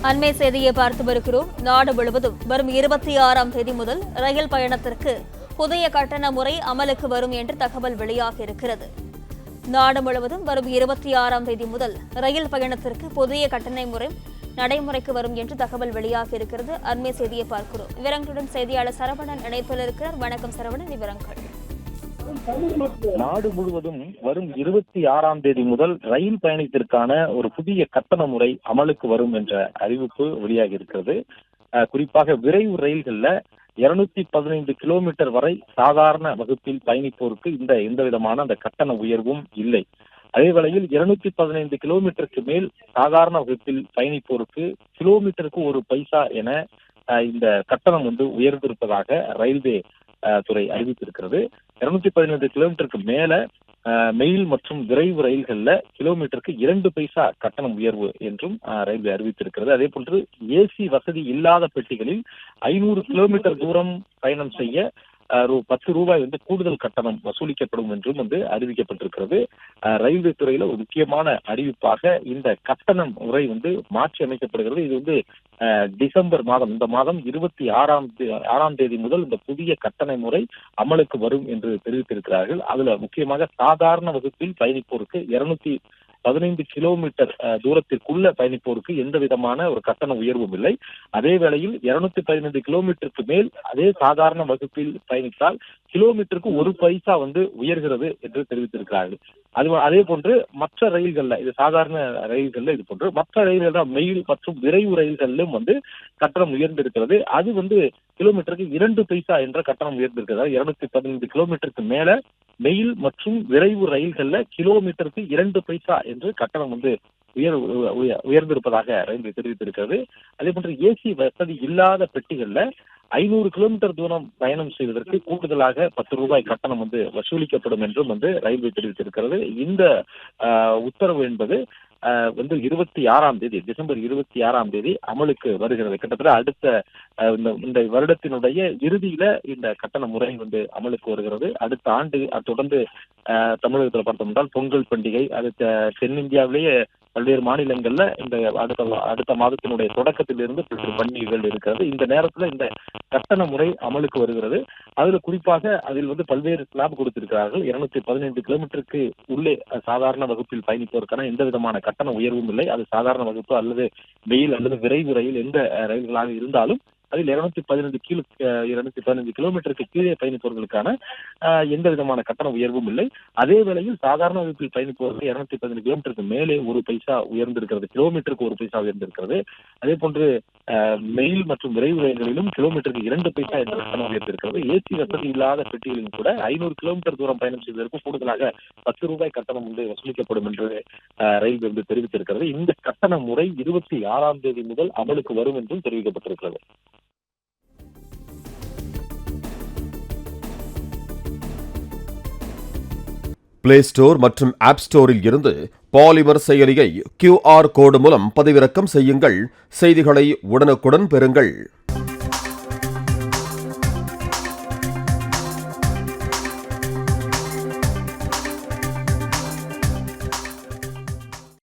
அண்மை செய்தியை பார்த்து வருகிறோம். நாடு முழுவதும் வரும் 26ஆம் தேதி முதல் ரயில் பயணத்திற்கு புதிய கட்டண முறை அமலுக்கு வரும் என்று தகவல் வெளியாகி இருக்கிறது. நாடு முழுவதும் வரும் 26ஆம் தேதி முதல் ரயில் பயணத்திற்கு புதிய கட்டண முறை நடைமுறைக்கு வரும் என்று தகவல் வெளியாகி இருக்கிறது. அண்மை செய்தியை பார்க்கிறோம். விவரங்களுடன் செய்தியாளர் சரவணன் இணைப்பில் இருக்கிறார். வணக்கம் சரவணன், விவரங்கள். நாடு முழுவதும் வரும் 26ஆம் தேதி முதல் ரயில் பயணத்திற்கான ஒரு புதிய கட்டண முறை அமலுக்கு வரும் என்ற அறிவிப்பு வெளியாகி இருக்கிறது. குறிப்பாக விரைவு ரயில்கள்ல 215 கிலோமீட்டர் வரை சாதாரண வகுப்பில் பயணிப்போருக்கு எந்த விதமான அந்த கட்டண உயர்வும் இல்லை. அதே வேளையில் 215 கிலோமீட்டருக்கு மேல் சாதாரண வகுப்பில் பயணிப்போருக்கு கிலோமீட்டருக்கு 1 பைசா என இந்த கட்டணம் உயர்ந்திருப்பதாக ரயில்வே துறை அறிவித்திருக்கிறது. 215 கிலோமீட்டருக்கு மேல மெயில் மற்றும் விரைவு ரயில்கள்ல கிலோமீட்டருக்கு 2 பைசா கட்டணம் உயர்வு என்றும் ரயில்வே அறிவித்திருக்கிறது. அதே போன்று ஏசி வசதி இல்லாத பெட்டிகளில் 500 கிலோமீட்டர் தூரம் பயணம் செய்ய 10 ரூபாய் கூடுதல் கட்டணம் வசூலிக்கப்படும் என்றும் அறிவிக்கப்பட்டிருக்கிறது. ரயில்வே துறையில ஒரு முக்கியமான அறிவிப்பாக இந்த கட்டணம் முறை மாற்றி அமைக்கப்படுகிறது. இது டிசம்பர் மாதம், இந்த மாதம் 26ஆம் தேதி முதல் இந்த புதிய கட்டண முறை அமலுக்கு வரும் என்று தெரிவித்திருக்கிறார்கள். அதுல முக்கியமாக சாதாரண வகுப்பில் பயணிப்போருக்கு 215 கிலோமீட்டர் தூரத்திற்குள்ள பயணிப்போருக்கு எந்த விதமான ஒரு கட்டண உயர்வும் இல்லை. அதே வேளையில் 215 கிலோமீட்டருக்கு மேல் அதே சாதாரண வகுப்பில் பயணித்தால் கிலோமீட்டருக்கு 1 பைசா உயர்கிறது என்று தெரிவித்திருக்கிறார்கள். அதே போன்று மற்ற ரயில்கள்ல, இது சாதாரண ரயில்கள்ல இது போன்று மற்ற ரயில்கள் மெயில் மற்றும் விரைவு ரயில்களிலும் கட்டணம் உயர்ந்திருக்கிறது. அது கிலோமீட்டருக்கு 2 பைசா என்ற கட்டணம் உயர்ந்திருக்கிறது. 215 கிலோமீட்டருக்கு மேல மெயில் மற்றும் விரைவு ரயில்கள்ல கிலோமீட்டருக்கு 2 பைசா என்று கட்டணம் உயர்ந்திருப்பதாக ரயில்வே தெரிவித்திருக்கிறது. அதே போன்று ஏசி வசதி இல்லாத பெட்டிகள்ல 500 கிலோமீட்டர் தூரம் பயணம் செய்வதற்கு கூடுதலாக 10 ரூபாய் கட்டணம் வசூலிக்கப்படும் என்றும் ரயில்வே தெரிவித்திருக்கிறது. இந்த உத்தரவு என்பது 26ஆம் தேதி, டிசம்பர் 26ஆம் தேதி அமலுக்கு வருகிறது. கிட்டத்தட்ட அடுத்த இந்த வருடத்தினுடைய இறுதியில இந்த கட்டண முறை அமலுக்கு வருகிறது. அடுத்த ஆண்டு தொடர்ந்து தமிழகத்தில் பார்த்தோம் என்றால் பொங்கல் பண்டிகை, அடுத்த தென்னிந்தியாவிலேயே பல்வேறு மாநிலங்கள்ல இந்த அடுத்த மாதத்தினுடைய தொடக்கத்திலிருந்து பல்வேறு பண்டிகைகள் இருக்கிறது. இந்த நேரத்துல இந்த கட்டண முறை அமலுக்கு வருகிறது. அதுல குறிப்பாக அதில் பல்வேறு ஸ்லாப் கொடுத்திருக்கிறார்கள். 215 கிலோமீட்டருக்கு உள்ளே சாதாரண வகுப்பில் பயணிப்பதற்கான எந்த விதமான கட்டண உயர்வும் இல்லை. அது சாதாரண வகுப்பு அல்லது மெயில் அல்லது விரைவு ரயில் எந்த ரயில்களாக இருந்தாலும் அதில் 215 கிலோமீட்டருக்கு கீழே பயணிப்பவர்களுக்கான எந்த விதமான கட்டண உயர்வும் இல்லை. அதே வேளையில் சாதாரண வகுப்பில் பயணிப்பவர்கள் 215 கிலோமீட்டருக்கு மேலே 1 பைசா உயர்ந்திருக்கிறது, கிலோமீட்டருக்கு 1 பைசா உயர்ந்திருக்கிறது. அதே போன்று மெயில் மற்றும் விரைவு ரயில்களிலும் கிலோமீட்டருக்கு 2 பைசா என்ற கட்டணம் உயர்ந்திருக்கிறது. ஏசி வசதி இல்லாத பெட்டிகளிலும் கூட 500 கிலோமீட்டர் தூரம் பயணம் செய்வதற்கு கூடுதலாக 10 ரூபாய் கட்டணம் வசூலிக்கப்படும் என்று ரயில்வே தெரிவித்திருக்கிறது. இந்த கட்டண முறை 26ஆம் தேதி முதல் அமலுக்கு வரும் என்றும் தெரிவிக்கப்பட்டிருக்கிறது. பிளே ஸ்டோர் மற்றும் ஆப் ஸ்டோரில் இருந்து பாலிமர் செயலியை QR கோடு மூலம் பதிவிறக்கம் செய்யுங்கள். செய்திகளை உடனுக்குடன் பெறுங்கள்.